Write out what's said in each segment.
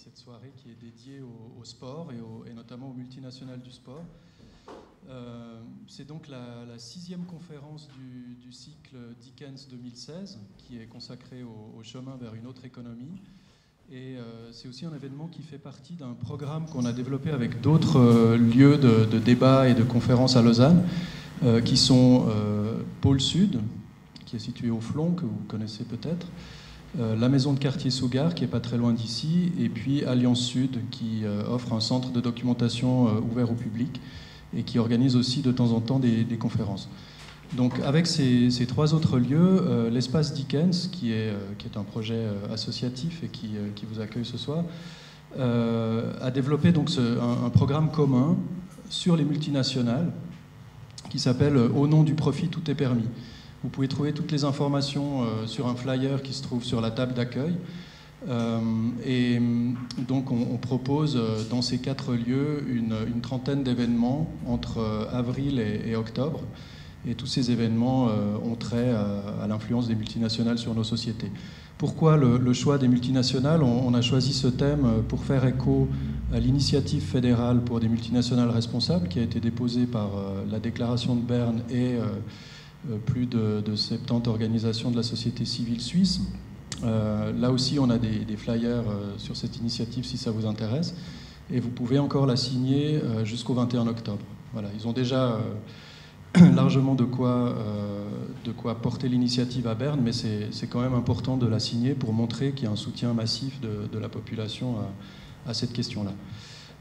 cette soirée qui est dédiée au sport et notamment aux multinationales du sport. C'est donc la 6e conférence du cycle Dickens 2016 qui est consacrée au chemin vers une autre économie. Et c'est aussi un événement qui fait partie d'un programme qu'on a développé avec d'autres lieux de débat et de conférences à Lausanne, qui sont Pôle Sud, qui est situé au Flon, que vous connaissez peut-être, la maison de quartier Sougar, qui n'est pas très loin d'ici, et puis Alliance Sud, qui offre un centre de documentation ouvert au public et qui organise aussi de temps en temps des conférences. Donc avec ces 3 autres lieux, l'espace Dickens, qui est un projet associatif et qui vous accueille ce soir, a développé donc un programme commun sur les multinationales qui s'appelle « Au nom du profit, tout est permis ». Vous pouvez trouver toutes les informations sur un flyer qui se trouve sur la table d'accueil. Et donc on propose dans ces 4 lieux une trentaine d'événements entre avril et octobre. Et tous ces événements ont trait à l'influence des multinationales sur nos sociétés. Pourquoi le choix des multinationales ? On a choisi ce thème pour faire écho à l'initiative fédérale pour des multinationales responsables qui a été déposée par la déclaration de Berne et plus de 70 organisations de la société civile suisse. Là aussi, on a des flyers sur cette initiative si ça vous intéresse. Et vous pouvez encore la signer jusqu'au 21 octobre. Voilà, ils ont déjà largement de quoi porter l'initiative à Berne, mais c'est quand même important de la signer pour montrer qu'il y a un soutien massif de la population à cette question-là.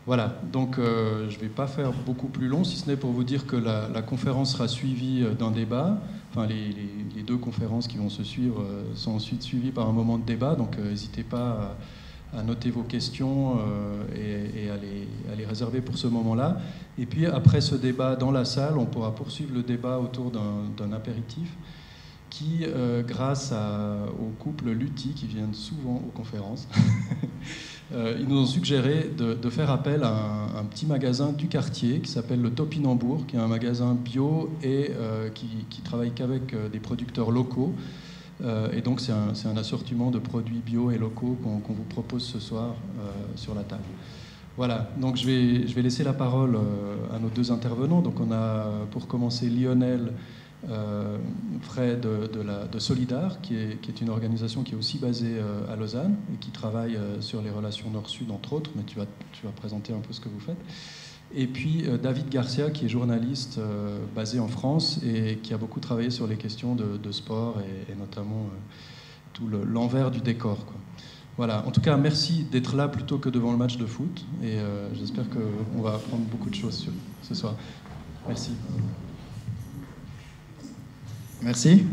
Voilà, donc je ne vais pas faire beaucoup plus long, si ce n'est pour vous dire que la conférence sera suivie d'un débat. Enfin, les 2 conférences qui vont se suivre sont ensuite suivies par un moment de débat, donc n'hésitez pas à noter vos questions et à les réserver pour ce moment-là. Et puis après ce débat dans la salle, on pourra poursuivre le débat autour d'un apéritif qui, grâce au couple Lutti, qui viennent souvent aux conférences, ils nous ont suggéré de faire appel à un petit magasin du quartier qui s'appelle le Topinambour, qui est un magasin bio et qui travaille qu'avec des producteurs locaux. Et donc c'est un assortiment de produits bio et locaux qu'on vous propose ce soir sur la table. Voilà, donc je vais laisser la parole à nos 2 intervenants. Donc on a pour commencer Lionel Fred de Solidar, qui est une organisation qui est aussi basée à Lausanne et qui travaille sur les relations Nord-Sud entre autres, mais tu vas présenter un peu ce que vous faites. Et puis David Garcia, qui est journaliste basé en France et qui a beaucoup travaillé sur les questions de sport et notamment tout l'envers du décor, quoi. Voilà, en tout cas, merci d'être là plutôt que devant le match de foot. Et j'espère qu'on va apprendre beaucoup de choses ce soir. Merci. Merci.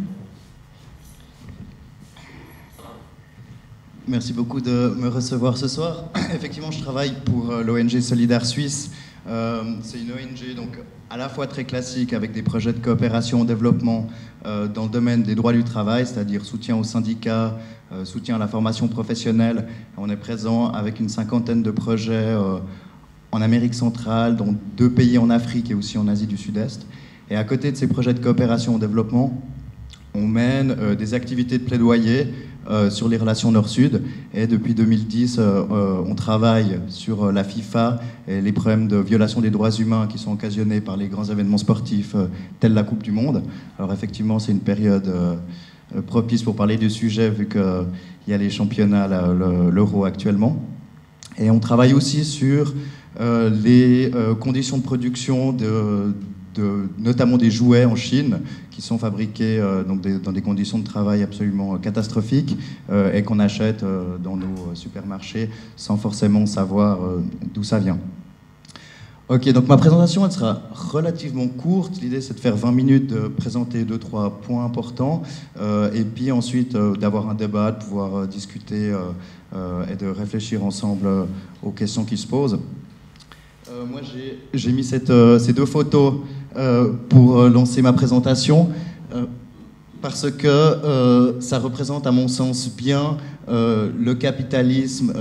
Merci beaucoup de me recevoir ce soir. Effectivement, je travaille pour l'ONG Solidar Suisse. C'est une ONG donc à la fois très classique avec des projets de coopération au développement dans le domaine des droits du travail, c'est-à-dire soutien aux syndicats, soutien à la formation professionnelle. On est présent avec une 50aine de projets en Amérique centrale, dont 2 pays en Afrique et aussi en Asie du Sud-Est. Et à côté de ces projets de coopération au développement, on mène des activités de plaidoyer sur les relations Nord-Sud. Et depuis 2010, on travaille sur la FIFA et les problèmes de violation des droits humains qui sont occasionnés par les grands événements sportifs tels la Coupe du Monde. Alors effectivement, c'est une période propice pour parler du sujet vu qu'il y a les championnats, l'Euro actuellement. Et on travaille aussi sur les conditions de production notamment des jouets en Chine qui sont fabriqués dans des conditions de travail absolument catastrophiques et qu'on achète dans nos supermarchés sans forcément savoir d'où ça vient. Ok, donc ma présentation elle sera relativement courte. L'idée c'est de faire 20 minutes, de présenter 2-3 points importants et puis ensuite d'avoir un débat, de pouvoir discuter et de réfléchir ensemble aux questions qui se posent. Moi, j'ai mis ces 2 photos pour lancer ma présentation parce que ça représente, à mon sens, bien le capitalisme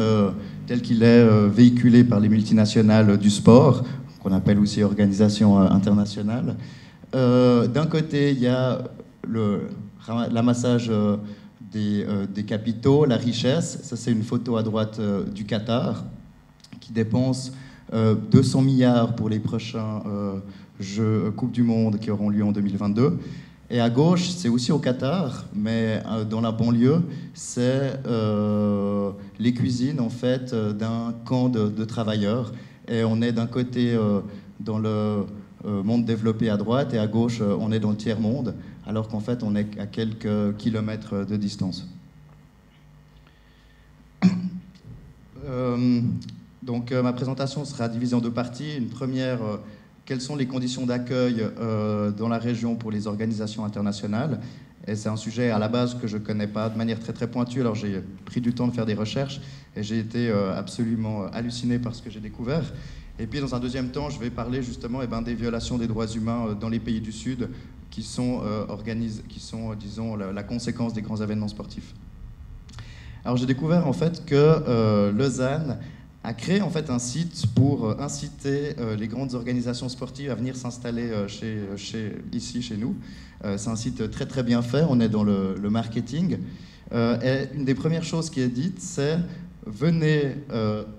tel qu'il est véhiculé par les multinationales du sport, qu'on appelle aussi organisations internationales. D'un côté, il y a l'amassage des capitaux, la richesse. Ça, c'est une photo à droite du Qatar, qui dépense 200 milliards pour les prochains Jeux Coupe du Monde qui auront lieu en 2022. Et à gauche, c'est aussi au Qatar, mais dans la banlieue, c'est les cuisines en fait d'un camp de travailleurs. Et on est d'un côté dans le monde développé à droite, et à gauche, on est dans le tiers-monde, alors qu'en fait, on est à quelques kilomètres de distance. Donc ma présentation sera divisée en deux parties. Une première, quelles sont les conditions d'accueil dans la région pour les organisations internationales. Et c'est un sujet à la base que je ne connais pas de manière très très pointue, alors j'ai pris du temps de faire des recherches et j'ai été absolument halluciné par ce que j'ai découvert. Et puis dans un deuxième temps, je vais parler justement des violations des droits humains dans les pays du Sud qui sont, disons, la conséquence des grands événements sportifs. Alors j'ai découvert en fait que Lausanne a créé en fait un site pour inciter les grandes organisations sportives à venir s'installer ici chez nous. C'est un site très très bien fait, on est dans le marketing. Et une des premières choses qui est dite, c'est venez,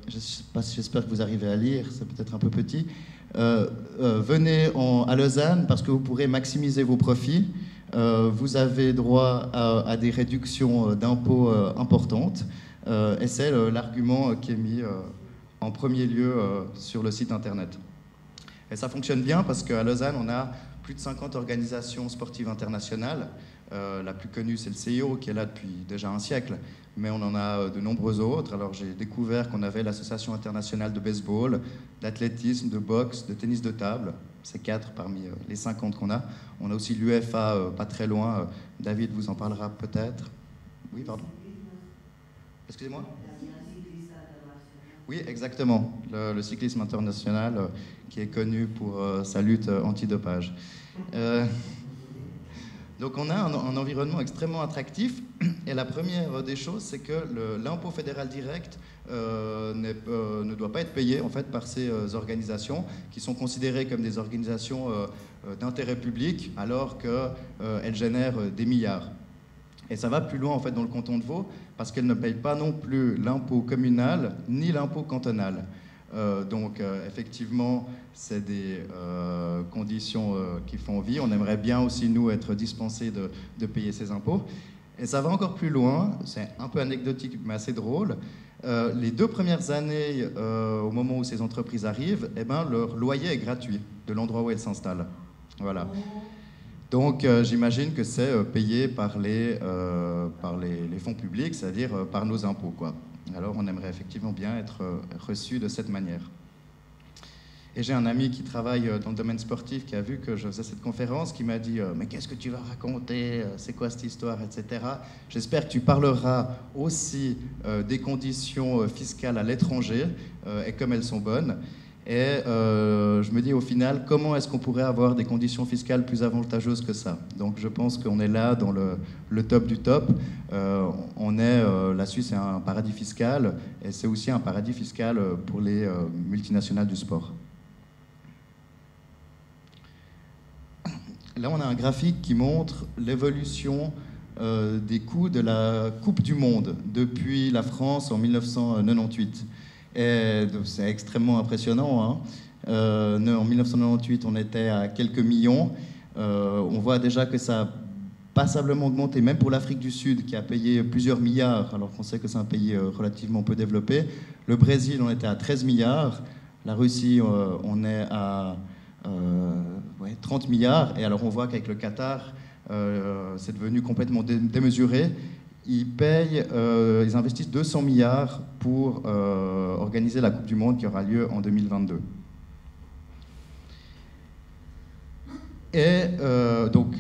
j'espère que vous arrivez à lire, c'est peut-être un peu petit, venez à Lausanne parce que vous pourrez maximiser vos profits. Vous avez droit à des réductions d'impôts importantes. Et c'est l'argument qui est mis en premier lieu sur le site internet. Et ça fonctionne bien parce qu'à Lausanne, on a plus de 50 organisations sportives internationales. La plus connue, c'est le CIO, qui est là depuis déjà un siècle, mais on en a de nombreux autres. Alors j'ai découvert qu'on avait l'Association internationale de baseball, d'athlétisme, de boxe, de tennis de table. C'est 4 parmi les 50 qu'on a. On a aussi l'UFA pas très loin. David vous en parlera peut-être. Oui, pardon. Excusez-moi. Oui, exactement. Le cyclisme international qui est connu pour sa lutte anti-dopage. Donc on a un environnement extrêmement attractif, et la première des choses, c'est que l'impôt fédéral direct ne doit pas être payé en fait par ces organisations qui sont considérées comme des organisations d'intérêt public alors qu'elles génèrent des milliards. Et ça va plus loin en fait dans le canton de Vaud parce qu'elles ne payent pas non plus l'impôt communal ni l'impôt cantonal. Donc effectivement, c'est des conditions qui font vie. On aimerait bien aussi, nous, être dispensés de payer ces impôts. Et ça va encore plus loin, c'est un peu anecdotique mais assez drôle. Les 2 premières années, au moment où ces entreprises arrivent, leur loyer est gratuit de l'endroit où elles s'installent. Voilà. Donc j'imagine que c'est payé par les fonds publics, c'est-à-dire par nos impôts, quoi. Alors on aimerait effectivement bien être reçu de cette manière. Et j'ai un ami qui travaille dans le domaine sportif qui a vu que je faisais cette conférence, qui m'a dit « Mais qu'est-ce que tu vas raconter? C'est quoi cette histoire, etc. » J'espère que tu parleras aussi des conditions fiscales à l'étranger et comme elles sont bonnes. Et je me dis au final, comment est-ce qu'on pourrait avoir des conditions fiscales plus avantageuses que ça? Donc je pense qu'on est là dans le top du top. La Suisse est un paradis fiscal, et c'est aussi un paradis fiscal pour les multinationales du sport. Là, on a un graphique qui montre l'évolution des coûts de la Coupe du Monde depuis la France en 1998. Et c'est extrêmement impressionnant, hein. En 1998, on était à quelques millions. On voit déjà que ça a passablement augmenté, même pour l'Afrique du Sud, qui a payé plusieurs milliards, alors qu'on sait que c'est un pays relativement peu développé. Le Brésil, on était à 13 milliards. La Russie, on est à 30 milliards. Et alors, on voit qu'avec le Qatar, c'est devenu complètement démesuré. Ils investissent 200 milliards pour organiser la Coupe du Monde qui aura lieu en 2022. Et donc,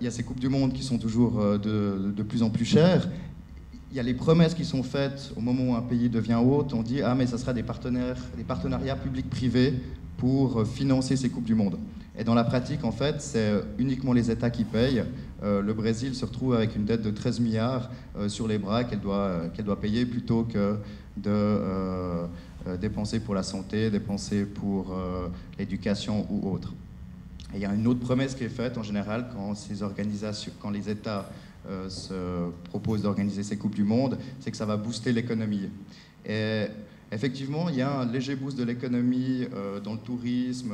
il y a ces Coupes du Monde qui sont toujours de plus en plus chères. Il y a les promesses qui sont faites au moment où un pays devient hôte. On dit « Ah, mais ça sera des partenariats publics-privés pour financer ces Coupes du Monde ». Et dans la pratique, en fait, c'est uniquement les États qui payent. Le Brésil se retrouve avec une dette de 13 milliards sur les bras qu'elle doit payer plutôt que de dépenser pour la santé, dépenser pour l'éducation ou autre. Et il y a une autre promesse qui est faite en général quand les États se proposent d'organiser ces Coupes du Monde, c'est que ça va booster l'économie. Et effectivement, il y a un léger boost de l'économie dans le tourisme,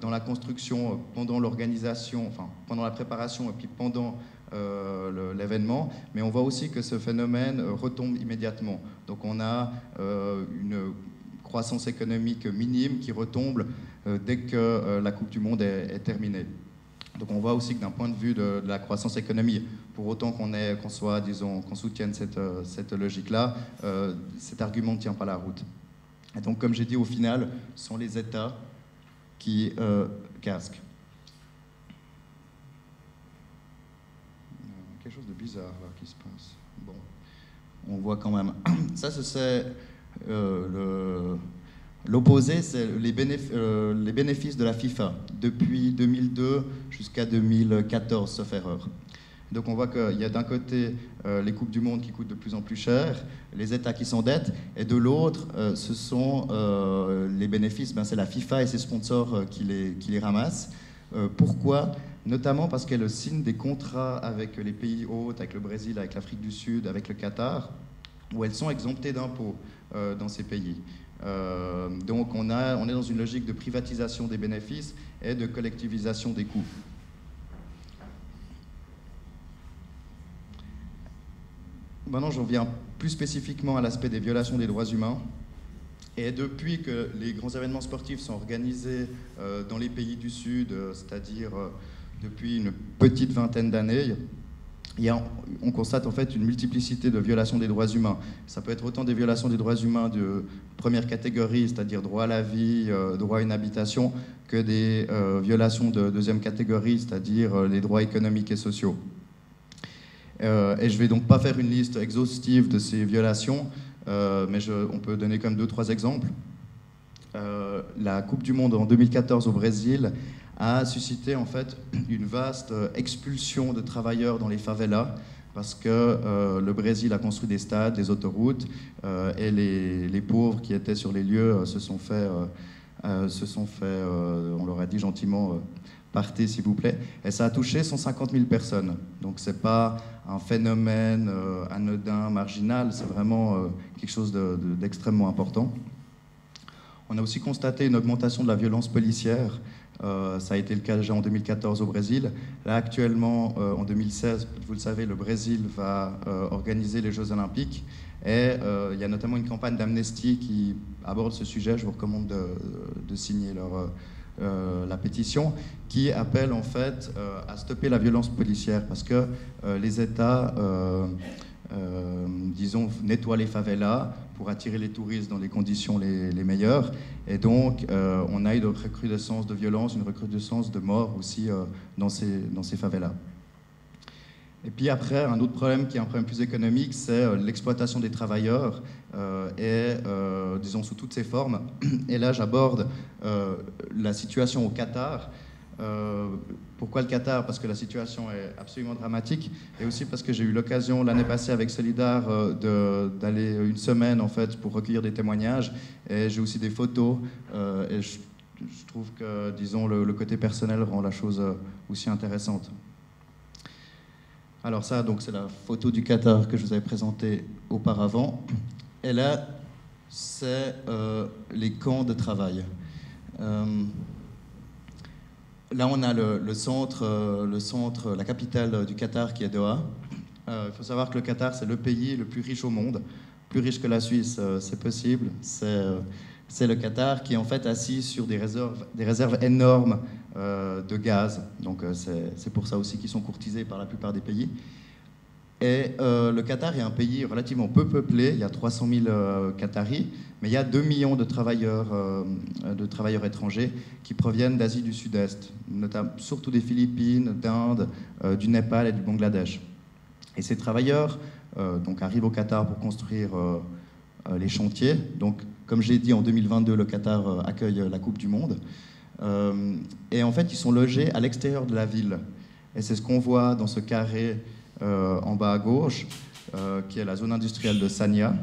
dans la construction, pendant l'organisation, enfin pendant la préparation et puis pendant l'événement, mais on voit aussi que ce phénomène retombe immédiatement. Donc on a une croissance économique minime qui retombe dès que la Coupe du Monde est terminée. Donc on voit aussi que d'un point de vue de la croissance économique, pour autant qu'on soutienne cette logique-là, cet argument ne tient pas la route. Et donc comme j'ai dit, au final, ce sont les États qui casquent. Quelque chose de bizarre là qui se passe. Bon, on voit quand même. Ça, c'est l'opposé, c'est les bénéfices de la FIFA depuis 2002 jusqu'à 2014, sauf erreur. Donc on voit qu'il y a d'un côté les Coupes du Monde qui coûtent de plus en plus cher, les États qui s'endettent, et de l'autre, ce sont les bénéfices, c'est la FIFA et ses sponsors qui les ramassent. Pourquoi ? Notamment parce qu'elle signe des contrats avec les pays hôtes, avec le Brésil, avec l'Afrique du Sud, avec le Qatar, où elles sont exemptées d'impôts dans ces pays. Donc on est dans une logique de privatisation des bénéfices et de collectivisation des coûts. Maintenant, j'en viens plus spécifiquement à l'aspect des violations des droits humains. Et depuis que les grands événements sportifs sont organisés dans les pays du Sud, c'est-à-dire depuis une petite vingtaine d'années, on constate en fait une multiplicité de violations des droits humains. Ça peut être autant des violations des droits humains de première catégorie, c'est-à-dire droit à la vie, droit à une habitation, que des violations de deuxième catégorie, c'est-à-dire les droits économiques et sociaux. Et je ne vais donc pas faire une liste exhaustive de ces violations, mais on peut donner comme 2-3 exemples. La Coupe du Monde en 2014 au Brésil a suscité en fait une vaste expulsion de travailleurs dans les favelas parce que le Brésil a construit des stades, des autoroutes et les pauvres qui étaient sur les lieux se sont fait, on leur a dit gentiment, partez s'il vous plaît. Et ça a touché 150 000 personnes. Donc c'est pas un phénomène anodin, marginal, c'est vraiment quelque chose d'extrêmement important. On a aussi constaté une augmentation de la violence policière. Ça a été le cas déjà en 2014 au Brésil. Là, actuellement, en 2016, vous le savez, le Brésil va organiser les Jeux Olympiques. Et il y a notamment une campagne d'Amnesty qui aborde ce sujet. Je vous recommande de signer la pétition, qui appelle en fait à stopper la violence policière parce que les États, disons, nettoient les favelas pour attirer les touristes dans les conditions les meilleures. Et donc, on a eu une recrudescence de violence, une recrudescence de morts aussi dans ces favelas. Et puis après, un autre problème qui est un problème plus économique, c'est l'exploitation des travailleurs, disons, sous toutes ses formes. Et là, j'aborde la situation au Qatar. Pourquoi le Qatar ? Parce que la situation est absolument dramatique, et aussi parce que j'ai eu l'occasion l'année passée avec Solidar d'aller une semaine en fait pour recueillir des témoignages, et j'ai aussi des photos, et je trouve que, disons, le côté personnel rend la chose aussi intéressante. Alors ça, donc, c'est la photo du Qatar que je vous avais présentée auparavant, et là, c'est les camps de travail. Là, on a le centre, la capitale du Qatar qui est Doha. Il faut savoir que le Qatar, c'est le pays le plus riche au monde, plus riche que la Suisse, c'est possible. C'est le Qatar qui est en fait assis sur des réserves énormes de gaz. Donc c'est pour ça aussi qu'ils sont courtisés par la plupart des pays. Et le Qatar est un pays relativement peu peuplé, il y a 300 000 Qataris, mais il y a 2 millions de travailleurs étrangers qui proviennent d'Asie du Sud-Est, surtout des Philippines, d'Inde, du Népal et du Bangladesh. Et ces travailleurs donc, arrivent au Qatar pour construire les chantiers. Donc, comme j'ai dit, en 2022, le Qatar accueille la Coupe du Monde. Et en fait, ils sont logés à l'extérieur de la ville. Et c'est ce qu'on voit dans ce carré en bas à gauche, qui est la zone industrielle de Sanya.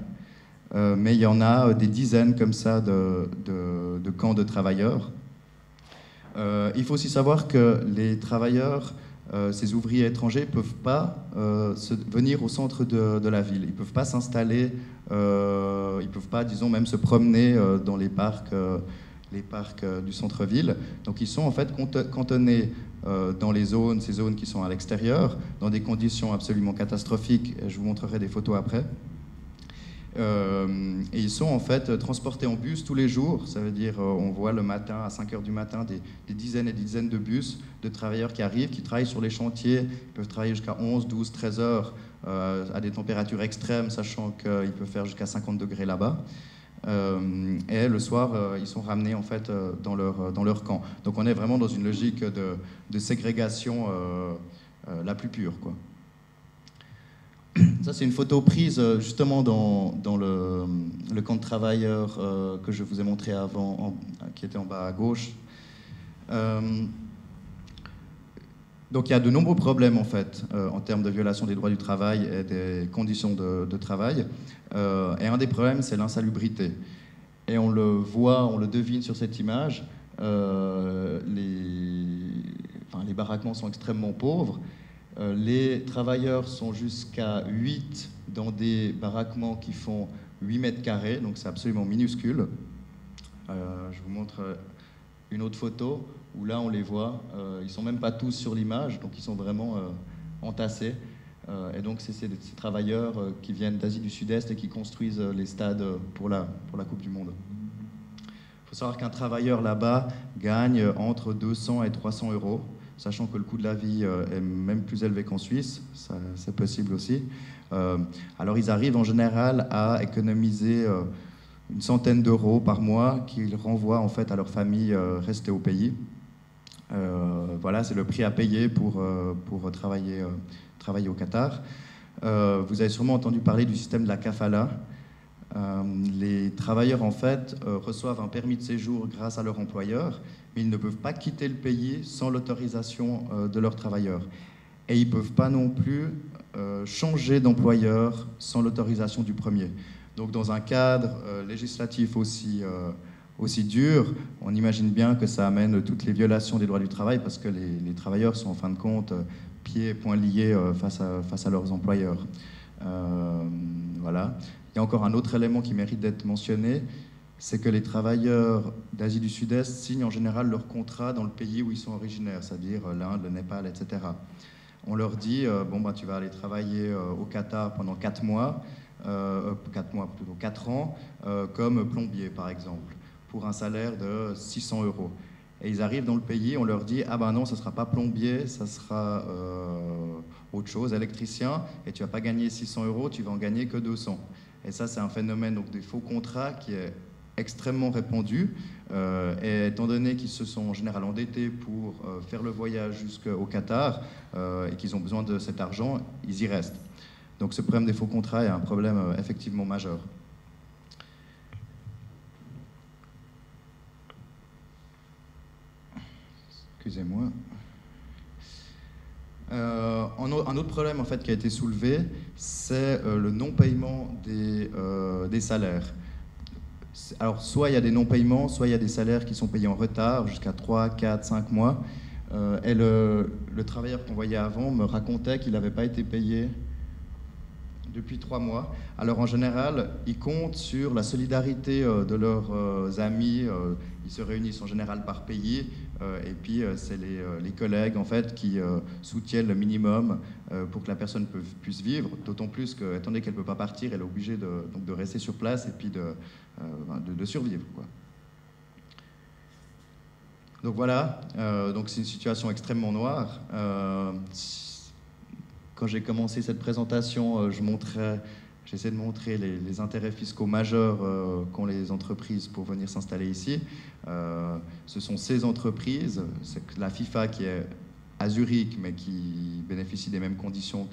Mais il y en a des dizaines comme ça de camps de travailleurs. Il faut aussi savoir que les travailleurs, ces ouvriers étrangers, ne peuvent pas venir au centre de la ville. Ils ne peuvent pas s'installer, ils ne peuvent pas, disons, même se promener dans les parcs du centre-ville. Donc ils sont en fait cantonnés dans ces zones qui sont à l'extérieur, dans des conditions absolument catastrophiques. Je vous montrerai des photos après. Et ils sont en fait transportés en bus tous les jours. Ça veut dire, on voit le matin, à 5 h du matin, des dizaines et des dizaines de bus de travailleurs qui arrivent, qui travaillent sur les chantiers. Ils peuvent travailler jusqu'à 11, 12, 13 heures à des températures extrêmes, sachant qu'ils peuvent faire jusqu'à 50 degrés là-bas. Et le soir, ils sont ramenés en fait dans leur camp. Donc on est vraiment dans une logique de ségrégation la plus pure, quoi. Ça, c'est une photo prise justement dans le camp de travailleurs que je vous ai montré avant, qui était en bas à gauche. Donc il y a de nombreux problèmes en fait en termes de violation des droits du travail et des conditions de travail. Et un des problèmes, c'est l'insalubrité. Et on le voit, on le devine sur cette image. Les baraquements sont extrêmement pauvres. Les travailleurs sont jusqu'à 8 dans des baraquements qui font 8 mètres carrés, donc c'est absolument minuscule. Je vous montre une autre photo où là on les voit, ils ne sont même pas tous sur l'image, donc ils sont vraiment entassés. Et donc c'est ces travailleurs qui viennent d'Asie du Sud-Est et qui construisent les stades pour la Coupe du Monde. Il faut savoir qu'un travailleur là-bas gagne entre 200 et 300 euros, sachant que le coût de la vie est même plus élevé qu'en Suisse, c'est possible aussi. Alors ils arrivent en général à économiser une centaine d'euros par mois qu'ils renvoient en fait à leur famille restée au pays. Voilà, c'est le prix à payer pour travailler au Qatar. Vous avez sûrement entendu parler du système de la kafala. Les travailleurs en fait reçoivent un permis de séjour grâce à leur employeur, mais ils ne peuvent pas quitter le pays sans l'autorisation de leurs travailleurs. Et ils ne peuvent pas non plus changer d'employeur sans l'autorisation du premier. Donc dans un cadre législatif aussi dur, on imagine bien que ça amène toutes les violations des droits du travail parce que les travailleurs sont en fin de compte pieds et poings liés face à leurs employeurs. Voilà. Il y a encore un autre élément qui mérite d'être mentionné, c'est que les travailleurs d'Asie du Sud-Est signent en général leur contrat dans le pays où ils sont originaires, c'est-à-dire l'Inde, le Népal, etc. On leur dit, tu vas aller travailler au Qatar pendant 4 mois, 4 ans, comme plombier par exemple, pour un salaire de 600 euros. Et ils arrivent dans le pays, on leur dit, non, ça ne sera pas plombier, ça sera autre chose, électricien, et tu ne vas pas gagner 600 euros, tu vas en gagner que 200. Et ça, c'est un phénomène donc, des faux contrats qui est extrêmement répandu. Et étant donné qu'ils se sont en général endettés pour faire le voyage jusqu'au Qatar et qu'ils ont besoin de cet argent, ils y restent. Donc ce problème des faux contrats est un problème effectivement majeur. Excusez-moi. Un autre problème en fait, qui a été soulevé, c'est le non-paiement des salaires. Alors, soit il y a des non-paiements, soit il y a des salaires qui sont payés en retard, jusqu'à 3, 4, 5 mois. Et le travailleur qu'on voyait avant me racontait qu'il n'avait pas été payé depuis 3 mois. Alors, en général, ils comptent sur la solidarité de leurs amis. Ils se réunissent en général par pays. Et puis, c'est les collègues, en fait, qui soutiennent le minimum pour que la personne puisse vivre. D'autant plus que, étant donné qu'elle ne peut pas partir, elle est obligée de rester sur place et puis de survivre, quoi. Donc voilà, donc c'est une situation extrêmement noire. Quand j'ai commencé cette présentation, j'essaie de montrer les intérêts fiscaux majeurs qu'ont les entreprises pour venir s'installer ici. Ce sont ces entreprises, c'est la FIFA qui est à Zurich, mais qui bénéficie des mêmes conditions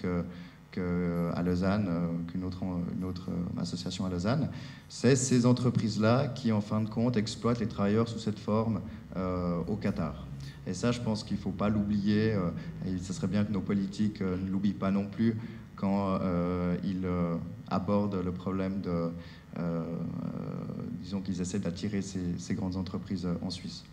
qu'à Lausanne, qu'une autre association à Lausanne. C'est ces entreprises-là qui, en fin de compte, exploitent les travailleurs sous cette forme au Qatar. Et ça, je pense qu'il ne faut pas l'oublier, et ce serait bien que nos politiques ne l'oublient pas non plus quand ils abordent le problème disons qu'ils essaient d'attirer ces grandes entreprises en Suisse.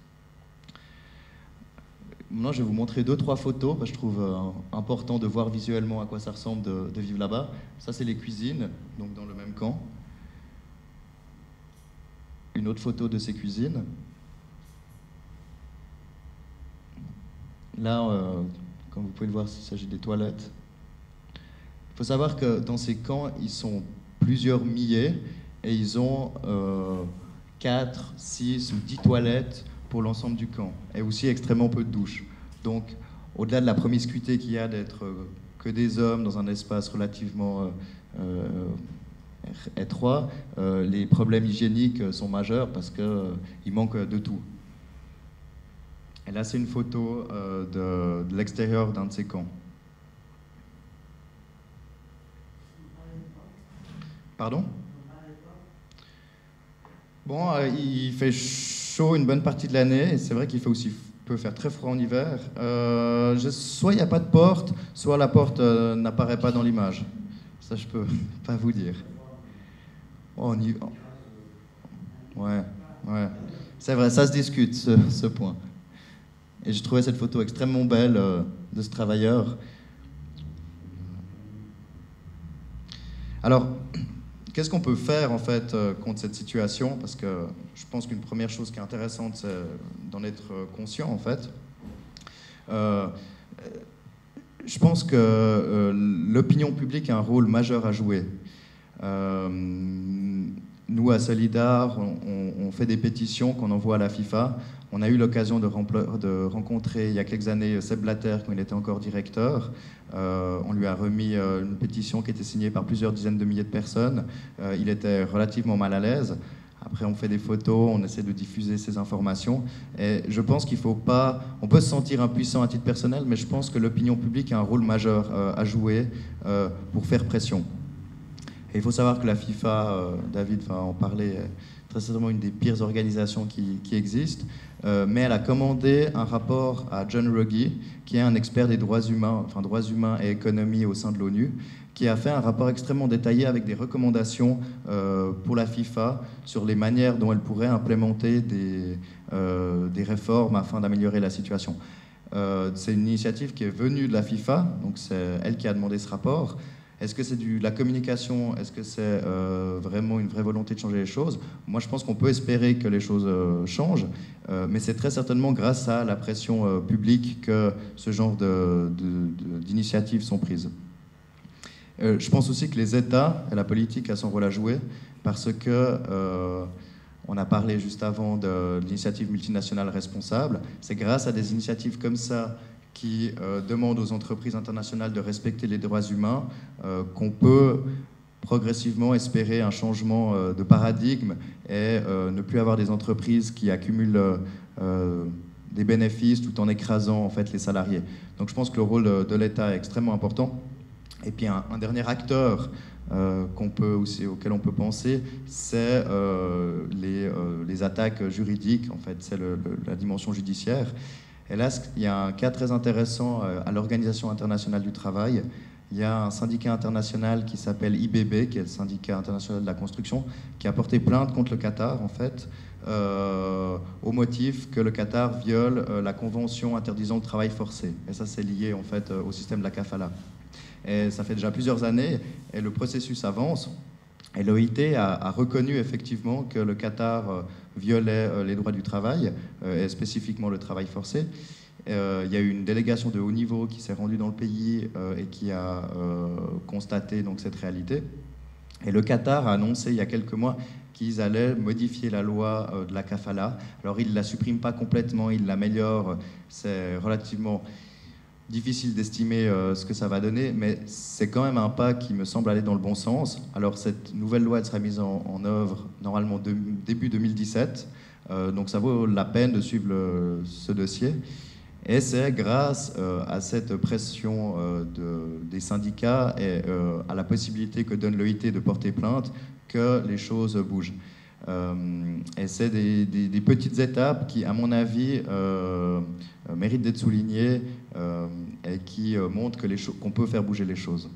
Maintenant, je vais vous montrer 2-3 photos, parce que je trouve important de voir visuellement à quoi ça ressemble de vivre là-bas. Ça, c'est les cuisines, donc dans le même camp. Une autre photo de ces cuisines. Là, comme vous pouvez le voir, il s'agit des toilettes. Il faut savoir que dans ces camps, ils sont plusieurs milliers et ils ont 4, 6 ou 10 toilettes pour l'ensemble du camp, et aussi extrêmement peu de douches. Donc, au-delà de la promiscuité qu'il y a d'être que des hommes dans un espace relativement étroit, les problèmes hygiéniques sont majeurs parce qu'il manque de tout. Et là, c'est une photo de l'extérieur d'un de ces camps. Pardon ? Bon, il fait chaud une bonne partie de l'année, et c'est vrai qu'il peut faire très froid en hiver. Soit il n'y a pas de porte, soit la porte n'apparaît pas dans l'image. Ça, je peux pas vous dire. Oh, ouais. C'est vrai, ça se discute, ce point. Et je trouvais cette photo extrêmement belle de ce travailleur. Alors, qu'est-ce qu'on peut faire en fait contre cette situation? Parce que je pense qu'une première chose qui est intéressante, c'est d'en être conscient en fait. Je pense que l'opinion publique a un rôle majeur à jouer. Nous, à Solidar, on fait des pétitions qu'on envoie à la FIFA. On a eu l'occasion de rencontrer il y a quelques années Seb Blatter quand il était encore directeur. On lui a remis une pétition qui était signée par plusieurs dizaines de milliers de personnes. Il était relativement mal à l'aise. Après, on fait des photos, on essaie de diffuser ces informations. Et je pense qu'il ne faut pas... On peut se sentir impuissant à titre personnel, mais je pense que l'opinion publique a un rôle majeur à jouer pour faire pression. Et il faut savoir que la FIFA, David va en parler, est très certainement une des pires organisations qui existent, mais elle a commandé un rapport à John Ruggie, qui est un expert des droits humains et économie au sein de l'ONU, qui a fait un rapport extrêmement détaillé avec des recommandations pour la FIFA sur les manières dont elle pourrait implémenter des réformes afin d'améliorer la situation. C'est une initiative qui est venue de la FIFA, donc c'est elle qui a demandé ce rapport. Est-ce que c'est de la communication? Est-ce que c'est vraiment une vraie volonté de changer les choses? Moi, je pense qu'on peut espérer que les choses changent, mais c'est très certainement grâce à la pression publique que ce genre d'initiatives sont prises. Je pense aussi que les États et la politique a son rôle à jouer, parce que on a parlé juste avant de l'initiative multinationale responsable. C'est grâce à des initiatives comme ça qui demandent aux entreprises internationales de respecter les droits humains qu'on peut progressivement espérer un changement de paradigme et ne plus avoir des entreprises qui accumulent des bénéfices tout en écrasant en fait les salariés. Donc je pense que le rôle de l'État est extrêmement important. Et puis un dernier acteur auquel on peut penser, c'est les attaques juridiques, en fait, c'est la dimension judiciaire. Et là, il y a un cas très intéressant à l'Organisation internationale du travail. Il y a un syndicat international qui s'appelle IBB, qui est le syndicat international de la construction, qui a porté plainte contre le Qatar, en fait, au motif que le Qatar viole la convention interdisant le travail forcé. Et ça, c'est lié, en fait, au système de la kafala. Et ça fait déjà plusieurs années, et le processus avance. Et l'OIT a reconnu effectivement que le Qatar violait les droits du travail, et spécifiquement le travail forcé. Il y a eu une délégation de haut niveau qui s'est rendue dans le pays et qui a constaté donc, cette réalité. Et le Qatar a annoncé il y a quelques mois qu'ils allaient modifier la loi de la kafala. Alors ils ne la suppriment pas complètement, ils l'améliorent. C'est relativement difficile d'estimer ce que ça va donner, mais c'est quand même un pas qui me semble aller dans le bon sens. Alors cette nouvelle loi elle sera mise en œuvre normalement début 2017, donc ça vaut la peine de suivre ce dossier. Et c'est grâce à cette pression des syndicats et à la possibilité que donne l'OIT de porter plainte que les choses bougent. Et c'est des petites étapes qui, à mon avis, méritent d'être soulignées et qui montrent qu'on peut faire bouger les choses.